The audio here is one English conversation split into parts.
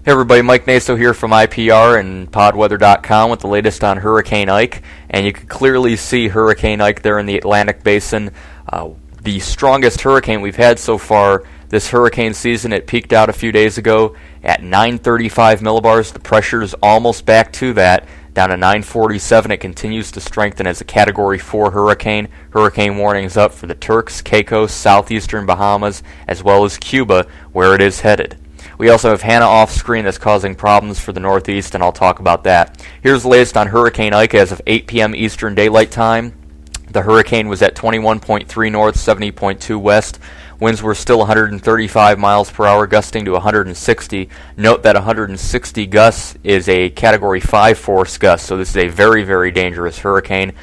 Hey everybody, Mike Naso here from IPR and podweather.com with the latest on Hurricane Ike. And you can clearly see Hurricane Ike there in the Atlantic Basin. The strongest hurricane we've had so far this hurricane season. It peaked out a few days ago at 935 millibars. The pressure is almost back to that, down to 947. It continues to strengthen as a Category 4 hurricane. Hurricane warnings up for the Turks, CAICOS, southeastern Bahamas, as well as Cuba, where it is headed. We also have Hannah off screen that's causing problems for the Northeast, and I'll talk about that. Here's the latest on Hurricane Ike as of 8 p.m. Eastern Daylight Time. The hurricane was at 21.3 north, 70.2 west. Winds were still 135 miles per hour, gusting to 160. Note that 160 gusts is a Category 5 force gust, so this is a very, very dangerous hurricane.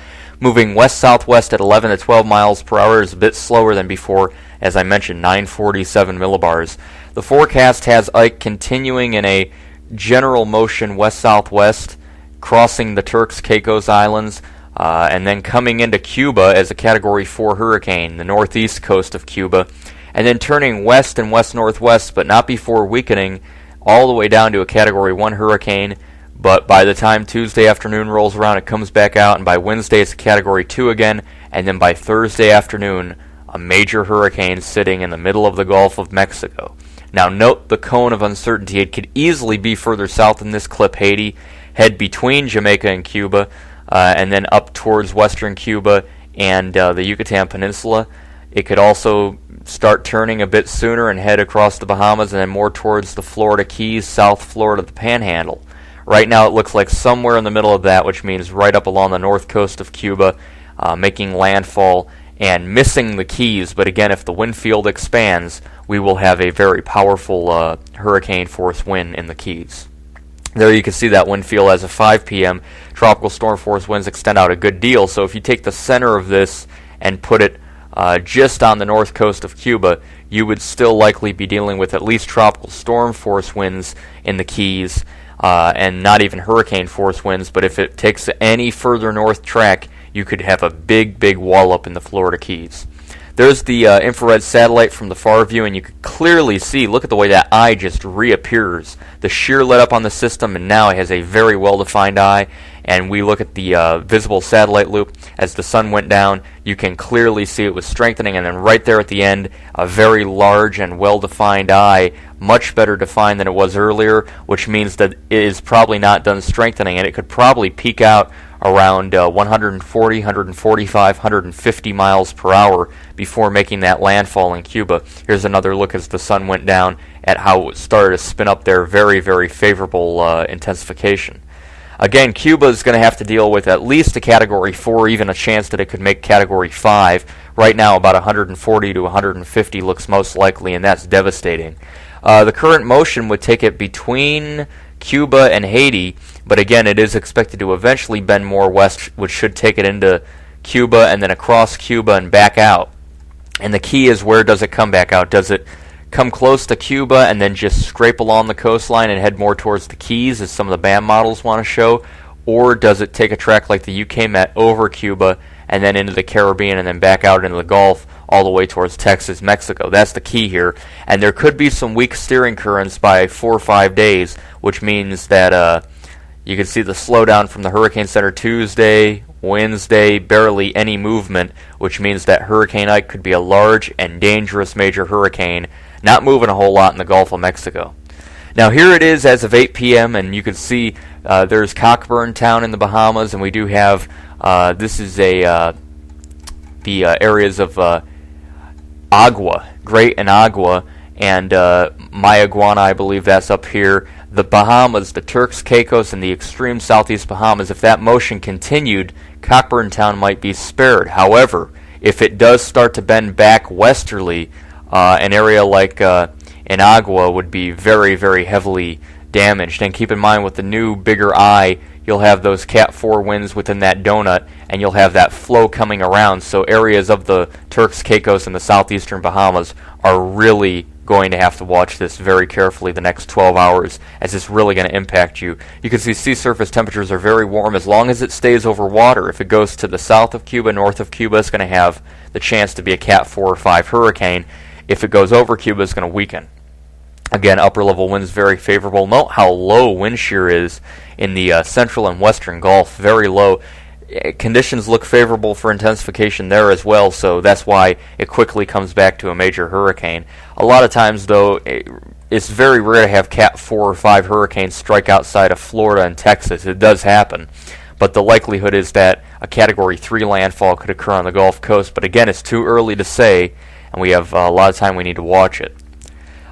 Moving west-southwest at 11 to 12 miles per hour is a bit slower than before, as I mentioned, 947 millibars. The forecast has Ike continuing in a general motion west-southwest, crossing the Turks, Caicos Islands, and then coming into Cuba as a Category 4 hurricane, the northeast coast of Cuba, and then turning west and west-northwest, but not before weakening all the way down to a Category 1 hurricane. But by the time Tuesday afternoon rolls around, it comes back out, and by Wednesday it's a Category 2 again, and then by Thursday afternoon, a major hurricane sitting in the middle of the Gulf of Mexico. Now note the cone of uncertainty. It could easily be further south in this clip, Haiti, head between Jamaica and Cuba, and then up towards western Cuba and the Yucatan Peninsula. It could also start turning a bit sooner and head across the Bahamas and then more towards the Florida Keys, South Florida, the Panhandle. Right now it looks like somewhere in the middle of that, which means right up along the north coast of Cuba, making landfall and missing the Keys. But again, if the wind field expands, we will have a very powerful hurricane force wind in the Keys. There you can see that wind field as of 5 p.m. Tropical storm force winds extend out a good deal. So if you take the center of this and put it just on the north coast of Cuba, you would still likely be dealing with at least tropical storm force winds in the Keys, and not even hurricane force winds. But if it takes any further north track, you could have a big, big wallop in the Florida Keys. There's the infrared satellite from the far view, and you can clearly see, look at the way that eye just reappears. The shear let up on the system, and now it has a very well-defined eye. And we look at the visible satellite loop. As the sun went down, you can clearly see it was strengthening, and then right there at the end, a very large and well-defined eye, much better defined than it was earlier, which means that it is probably not done strengthening, and it could probably peak out around 140, 145, 150 miles per hour before making that landfall in Cuba. Here's another look as the sun went down at how it started to spin up there. Very, very favorable intensification. Again, Cuba is going to have to deal with at least a Category 4, even a chance that it could make Category 5. Right now, about 140 to 150 looks most likely, and that's devastating. The current motion would take it between Cuba and Haiti, but again, it is expected to eventually bend more west, which should take it into Cuba and then across Cuba and back out. And the key is, where does it come back out? Does it come close to Cuba and then just scrape along the coastline and head more towards the Keys, as some of the BAM models want to show? Or does it take a track like the UK met over Cuba and then into the Caribbean and then back out into the Gulf all the way towards Texas, Mexico? That's the key here. And there could be some weak steering currents by 4 or 5 days, which means that you can see the slowdown from the Hurricane Center Tuesday, Wednesday, barely any movement, which means that Hurricane Ike could be a large and dangerous major hurricane, not moving a whole lot in the Gulf of Mexico. Now here it is as of 8 p.m., and you can see there's Cockburn Town in the Bahamas, and we do have, this is the areas of Agua, Great Anagua, and Mayaguana, I believe that's up here. The Bahamas, the Turks, Caicos, and the extreme southeast Bahamas, if that motion continued, Cockburn Town might be spared. However, if it does start to bend back westerly, an area like Anagua would be very, very heavily damaged. And keep in mind, with the new, bigger eye, you'll have those Cat 4 winds within that donut, and you'll have that flow coming around. So areas of the Turks, Caicos, and the southeastern Bahamas are really going to have to watch this very carefully the next 12 hours, as it's really going to impact you. You can see sea surface temperatures are very warm as long as it stays over water. If it goes to the south of Cuba, north of Cuba, it's going to have the chance to be a Cat 4 or 5 hurricane. If it goes over Cuba, it's going to weaken. Again, upper level winds very favorable. Note how low wind shear is in the central and western Gulf, very low. Conditions look favorable for intensification there as well, so that's why it quickly comes back to a major hurricane. A lot of times, though, it's very rare to have Cat 4 or 5 hurricanes strike outside of Florida and Texas. It does happen, but the likelihood is that a Category 3 landfall could occur on the Gulf Coast, but again, it's too early to say, and we have a lot of time we need to watch it.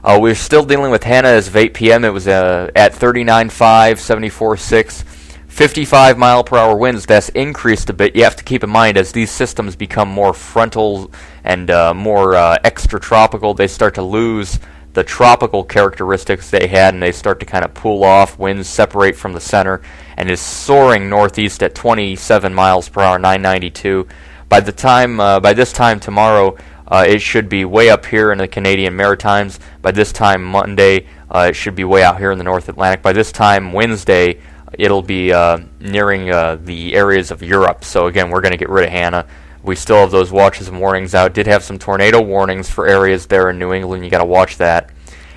We're still dealing with Hannah as of 8 p.m. It was at 39.5, 74.6, 55 mile per hour winds. That's increased a bit. You have to keep in mind as these systems become more frontal and more extratropical, they start to lose the tropical characteristics they had, and they start to kind of pull off. Winds separate from the center, and is soaring northeast at 27 miles per hour, 992. By this time tomorrow, it should be way up here in the Canadian Maritimes. By this time Monday, it should be way out here in the North Atlantic. By this time Wednesday, it'll be nearing the areas of Europe. So again, we're going to get rid of Hannah. We still have those watches and warnings out. Did have some tornado warnings for areas there in New England. You got to watch that.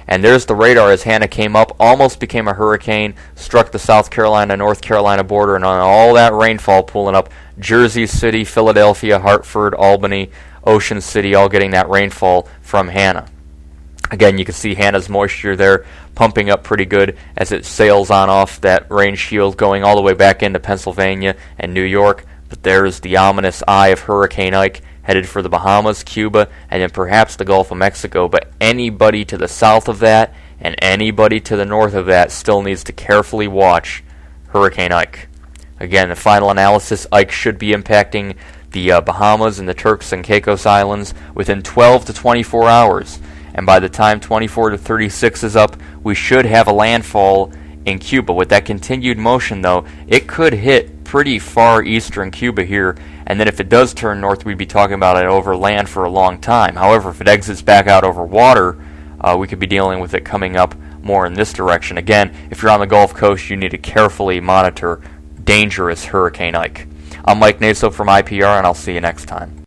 And there's the radar as Hannah came up, almost became a hurricane, struck the South Carolina, North Carolina border, and on all that rainfall pulling up, Jersey City, Philadelphia, Hartford, Albany, Ocean City, all getting that rainfall from Hannah. Again, you can see Hannah's moisture there pumping up pretty good as it sails on off that rain shield going all the way back into Pennsylvania and New York. But there's the ominous eye of Hurricane Ike headed for the Bahamas, Cuba, and then perhaps the Gulf of Mexico. But anybody to the south of that and anybody to the north of that still needs to carefully watch Hurricane Ike. Again, the final analysis, Ike should be impacting the Bahamas and the Turks and Caicos Islands within 12 to 24 hours. And by the time 24 to 36 is up, we should have a landfall in Cuba. With that continued motion, though, it could hit pretty far eastern Cuba here, and then if it does turn north, we'd be talking about it over land for a long time. However, if it exits back out over water, we could be dealing with it coming up more in this direction. Again, if you're on the Gulf Coast, you need to carefully monitor dangerous Hurricane Ike. I'm Mike Naso from IPR, and I'll see you next time.